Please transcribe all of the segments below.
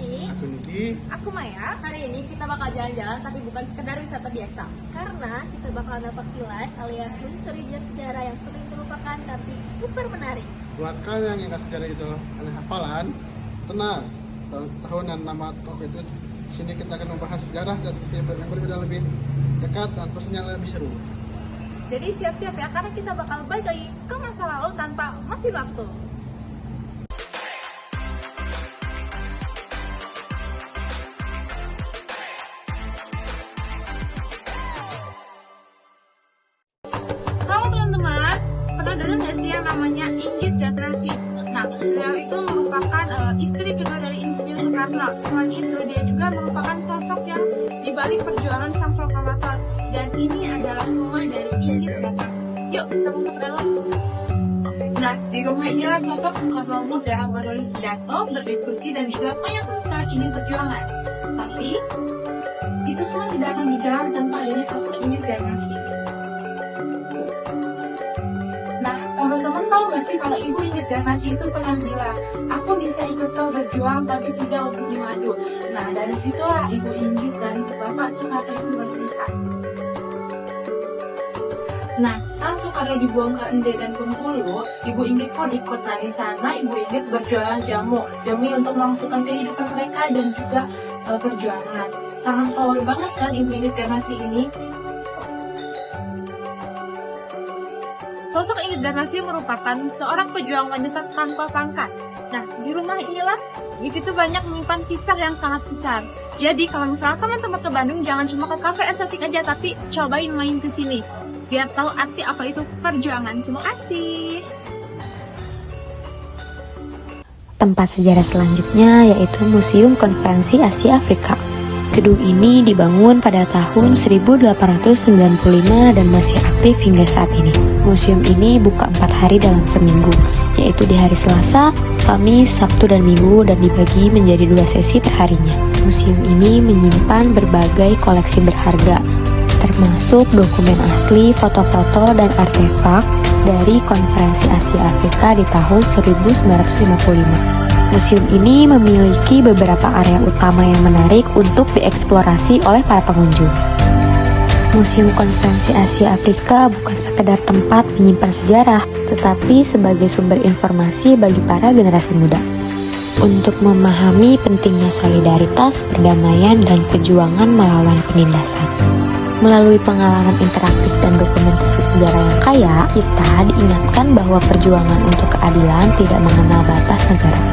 Cici. Aku Niki. Aku Maya. Hari ini kita bakal jalan-jalan tapi bukan sekedar wisata biasa. Karena kita bakal dapat kilas alias menyusuri jejak sejarah yang sering terlupakan tapi super menarik. Buat kalian yang ingat sejarah itu hanya hafalan, tenang. Tahun dan nama tokoh itu sini kita akan membahas sejarah dan sisi yang berbeda lebih dekat dan pastinya lebih seru. Jadi siap-siap ya karena kita bakal balik lagi ke masa lalu tanpa mesin waktu. Halo teman-teman, pernah dengar nggak sih yang namanya Inggit Gadrasi? Nah, beliau itu merupakan istri kedua dari Insinyur Soekarno. Selain itu, dia juga merupakan sosok yang dibalik perjuangan sang proklamator. Dan ini adalah rumah dari Inggit Gadrasi. Yuk, kita masuk ke dalam. Nah, di rumah inilah sosok Bung Karno muda menulis pidato, berdiskusi, dan juga menyaksikan ini perjuangan. Tapi, itu semua tidak akan berjalan tanpa adanya sosok Inggit Gadrasi. Nah, teman-teman tahu gak sih kalau Ibu Inggit Gadrasi itu pernah bilang, aku bisa ikut kau berjuang tapi tidak untuk dimadu. Nah, dari situlah Ibu Inggit dan Bapak Soekarno itu berpisah. Nah, saat Soekarno dibuang ke Ende dan Bengkulu, Ibu Inggit pun ikut. Nah, di sana Ibu Inggit berjualan jamu demi untuk melangsungkan kehidupan mereka dan juga perjuangan. Sangat power banget kan Ibu Inggit Gadrasi ini? Sosok Inggit Gadrasi merupakan seorang pejuang wanita tanpa pangkat. Nah, di rumah inilah begitu banyak menyimpan kisah yang sangat besar. Jadi, kalau misalnya teman-teman ke Bandung, jangan cuma ke kafe estetik aja, tapi cobain main ke sini. Biar tahu arti apa itu perjuangan. Terima kasih. Tempat sejarah selanjutnya yaitu Museum Konferensi Asia Afrika. Gedung ini dibangun pada tahun 1895 dan masih aktif hingga saat ini. Museum ini buka 4 hari dalam seminggu, yaitu di hari Selasa, Kamis, Sabtu, dan Minggu, dan dibagi menjadi 2 sesi per harinya. Museum ini menyimpan berbagai koleksi berharga, termasuk dokumen asli, foto-foto, dan artefak dari Konferensi Asia Afrika di tahun 1955. Museum ini memiliki beberapa area utama yang menarik untuk dieksplorasi oleh para pengunjung. Museum Konferensi Asia Afrika bukan sekedar tempat menyimpan sejarah, tetapi sebagai sumber informasi bagi para generasi muda. Untuk memahami pentingnya solidaritas, perdamaian, dan perjuangan melawan penindasan. Melalui pengalaman interaktif dan dokumentasi sejarah yang kaya, kita diingatkan bahwa perjuangan untuk keadilan tidak mengenal batas negara.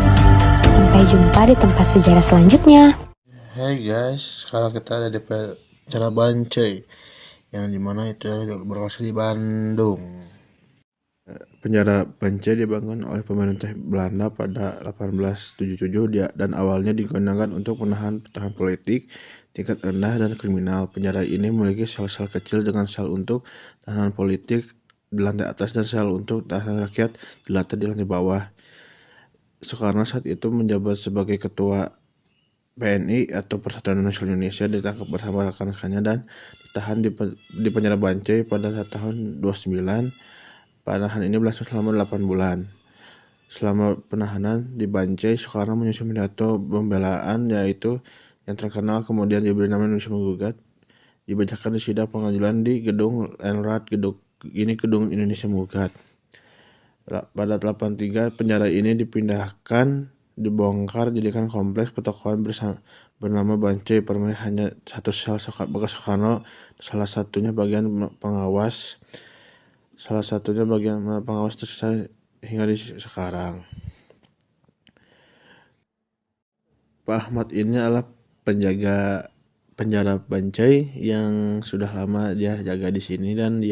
Sampai jumpa di tempat sejarah selanjutnya. Hey guys, sekarang kita ada di Penjara Bancai, yang dimana itu berlokasi di Bandung. Penjara Bancai dibangun oleh pemerintah Belanda pada 1877 dan awalnya digunakan untuk menahan tahanan politik tingkat rendah dan kriminal. Penjara ini memiliki sel-sel kecil dengan sel untuk tahanan politik di lantai atas dan sel untuk tahanan rakyat di lantai bawah. Soekarno saat itu menjabat sebagai ketua PNI atau Persatuan Nasional Indonesia, ditangkap bersama rekan-rekannya dan ditahan di Penjara Bancai pada tahun 29. Penahanan ini berlangsung selama 8 bulan. Selama penahanan di Bancai, Soekarno menyusun pidato pembelaan yaitu yang terkenal, kemudian diberi nama Indonesia Menggugat, dibacakan di sidang pengadilan di Gedung Lenrat. Gedung Indonesia Menggugat. Pada 83 penjara ini dibongkar jadikan kompleks pertokoan bernama Bancai. Permanen hanya satu sel bekas Soekarno, salah satunya bagian pengawas tersisa hingga di sekarang. Pak Ahmad ini adalah penjaga penjara Bancai yang sudah lama dia jaga di sini, dan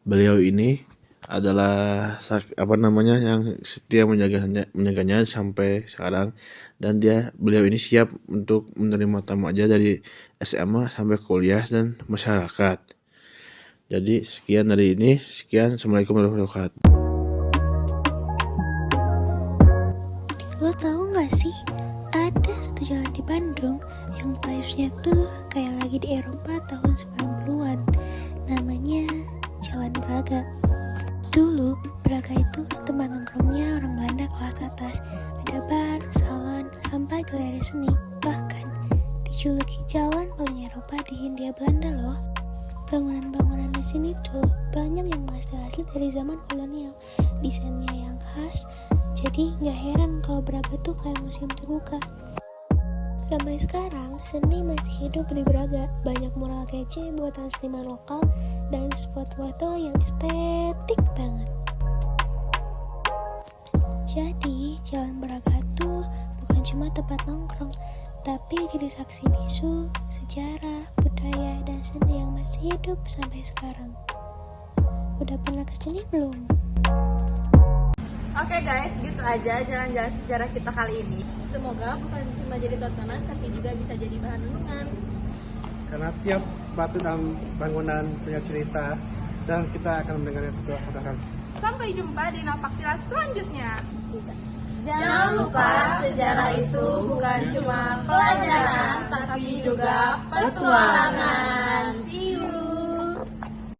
beliau ini adalah yang setia menjaganya sampai sekarang, dan beliau ini siap untuk menerima tamu aja dari SMA sampai kuliah dan masyarakat. Jadi sekian dari ini, Assalamualaikum warahmatullahi wabarakatuh. Lo tahu gak sih, ada satu jalan di Bandung yang vibes-nya tuh kayak lagi di Eropa tahun 90-an. Namanya Jalan Braga. Dulu, Braga itu tempat nongkrongnya orang Belanda kelas atas. Ada bar, salon, sampai galeri seni, bahkan dijuluki jalan paling Eropa di Hindia Belanda loh. Bangunan-bangunan di sini tuh banyak yang masih asli dari zaman kolonial, desainnya yang khas, jadi nggak heran kalau Braga tuh kayak museum terbuka. Sampai sekarang, seni masih hidup di Braga. Banyak mural kece buatan seniman lokal dan spot foto yang estetik banget. Jadi, Jalan Braga tuh bukan cuma tempat nongkrong, tapi jadi saksi bisu, sejarah, budaya, dan seni yang masih hidup sampai sekarang. Udah pernah kesini belum? Oke guys, gitu aja jalan-jalan sejarah kita kali ini. Semoga bukan cuma jadi tontonan, tapi juga bisa jadi bahan renungan. Karena tiap batu dan bangunan punya cerita, dan kita akan mendengarnya satu kali. Sampai jumpa di Napaktilas selanjutnya. Jangan lupa, sejarah itu bukan cuma pelajaran, tapi juga petualangan.